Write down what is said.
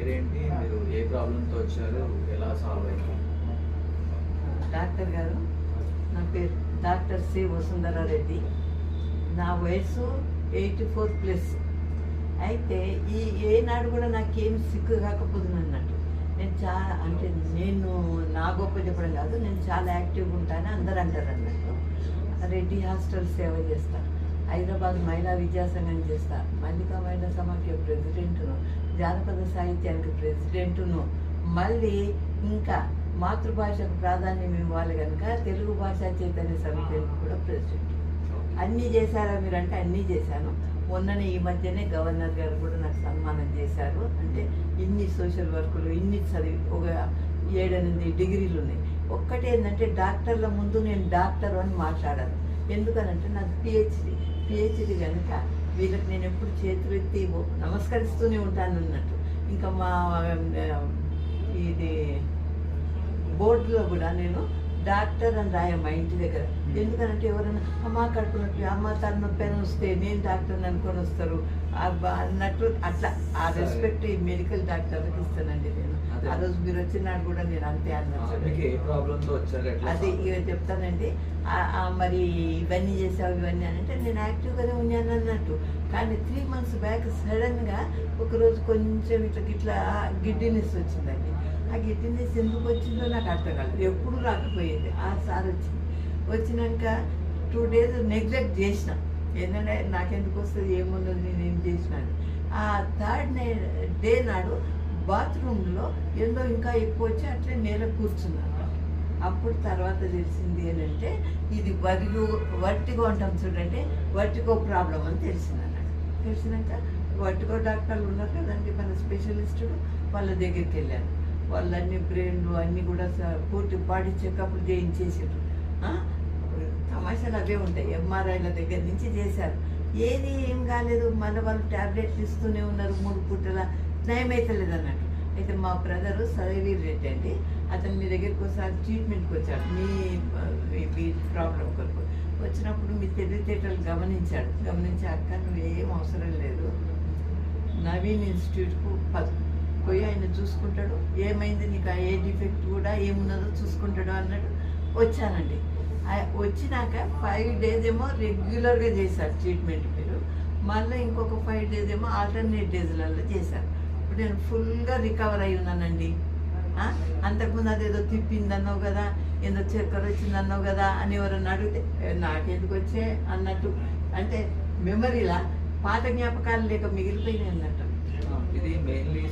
పేరేంటి, మీరు ఏ ప్రాబ్లంతో వచ్చారు, ఎలా సాల్వ్ అయింది? డాక్టర్ గారు, నా పేరు డాక్టర్ సి వసుంధరారెడ్డి. నా వయసు 84+. అయితే ఈ ఏనాడు కూడా నాకేం సిక్కు కాకపోతుంది అన్నట్టు. నేను నా గొప్ప చెప్పడం కాదు, నేను చాలా యాక్టివ్గా ఉంటాను అందరూ అంటారు అన్నట్టు. రెడ్డి హాస్టల్ సేవ చేస్తా, హైదరాబాద్ మహిళా విద్యాసంఘం చేస్తా, మల్లికా మహిళా సమాఖ్య ప్రెసిడెంట్ను, జానపద సాహిత్యానికి ప్రెసిడెంట్ను, మళ్ళీ ఇంకా మాతృభాషకు ప్రాధాన్యం ఇవ్వాలి కనుక తెలుగు భాషా చైతన్య సమితికి కూడా ప్రెసిడెంట్. అన్నీ చేశారా మీరు అంటే అన్నీ చేశాను. మొన్ననే ఈ మధ్యనే గవర్నర్ గారు కూడా నాకు సన్మానం చేశారు. అంటే ఇన్ని సోషల్ వర్కులు, ఇన్ని చదివి ఒక 7-8 డిగ్రీలు ఉన్నాయి. ఒక్కటి ఏంటంటే డాక్టర్ల ముందు నేను డాక్టర్ అని మాట్లాడాను. ఎందుకనంటే నాకు పిహెచ్డి కనుక వీళ్ళకి నేను ఎప్పుడు చేతులు ఎత్తి నమస్కరిస్తూనే ఉంటాను అన్నట్టు. ఇంకా మా ఇది బోర్డులో కూడా నేను డాక్టర్ అని రాయ మా ఇంటి దగ్గర. ఎందుకనంటే ఎవరైనా అమ్మ కడుపు నొప్పి, అమ్మ తలనొప్పి అని వస్తే నేను డాక్టర్ని అనుకొని వస్తారు అన్నట్టు. అట్లా ఆ రెస్పెక్ట్ ఈ మెడికల్ డాక్టర్లకు ఇస్తానండి నేను. ఆ రోజు మీరు వచ్చినాడు కూడా నేను అంతే అన్నట్టు. అది ఇక చెప్తానండి. మరి ఇవన్నీ చేసావు ఇవన్నీ అని అంటే నేను యాక్టివ్గానే ఉన్నాను అన్నట్టు. కానీ 3 months బ్యాక్ సడన్గా ఒకరోజు కొంచెం ఇట్లా గిడ్డినెస్ వచ్చిందండి. ఆ గిడ్డినెస్ ఎందుకు వచ్చిందో నాకు అర్థం కాలేదు. ఎప్పుడు రాకపోయేది. ఆ సార్ వచ్చినాక 2 days నెగ్లెక్ట్ చేసిన. ఏంటంటే నాకెందుకు వస్తుంది, ఏమున్నది, నేను ఏం చేసినాను. ఆ 3rd day నాడు బాత్రూంలో ఏందో ఇంకా ఎక్కువ వచ్చి అట్లే నేల కూర్చున్నాను. అప్పుడు తర్వాత తెలిసింది ఏంటంటే ఇది వర్టిగో అంటాం చూడండి, వర్టిగో ప్రాబ్లం అని తెలిసింది అన్నాడు. తెలిసినాక వర్టిగో డాక్టర్లు ఉన్నారు కదండి మన స్పెషలిస్టులు, వాళ్ళ దగ్గరికి వెళ్ళాను. వాళ్ళన్నీ బ్రెయిన్లు అన్నీ కూడా పూర్తి బాడీ చెకప్లు చేయించేసారు. తమాషాలు అవే ఉంటాయి. ఎంఆర్ఐల దగ్గర నుంచి చేశారు. ఏది ఏం కాలేదు. మళ్ళీ వాళ్ళు ట్యాబ్లెట్లు ఇస్తూనే ఉన్నారు. 3 పూటల నయం అవుతలేదు అన్నట్టు. అయితే మా బ్రదరు సదవీర్ రెడ్డి అండి, అతను మీ దగ్గరికి ఒకసారి ట్రీట్మెంట్కి వచ్చాడు మీ ప్రాబ్లం కొరకు. వచ్చినప్పుడు మీ తెలివితేటలు గమనించి అక్క నువ్వు ఏం అవసరం లేదు, నవీన్ ఇన్స్టిట్యూట్కు పోయి ఆయన చూసుకుంటాడు, ఏమైంది నీకు ఏ డిఫెక్ట్ కూడా ఏమున్నదో చూసుకుంటాడు అన్నాడు. వచ్చానండి. వచ్చినాక 5 days ఏమో రెగ్యులర్గా చేశారు ట్రీట్మెంట్ మీరు, మళ్ళీ ఇంకొక 5 days ఏమో ఆల్టర్నేట్ డేస్లలో చేశారు. ఇప్పుడు నేను ఫుల్గా రికవర్ అయి ఉన్నానండి. అంతకుముందు అదేదో తిప్పిందన్నావు కదా, ఏదో చక్కెర వచ్చిందన్నావు కదా అని ఎవరన్నా అడిగితే నాకెందుకు వచ్చే అన్నట్టు. అంటే మెమరీలా పాత జ్ఞాపకాలు లేక మిగిలిపోయినాయి అన్నట్టు. ఇది మెయిన్లీ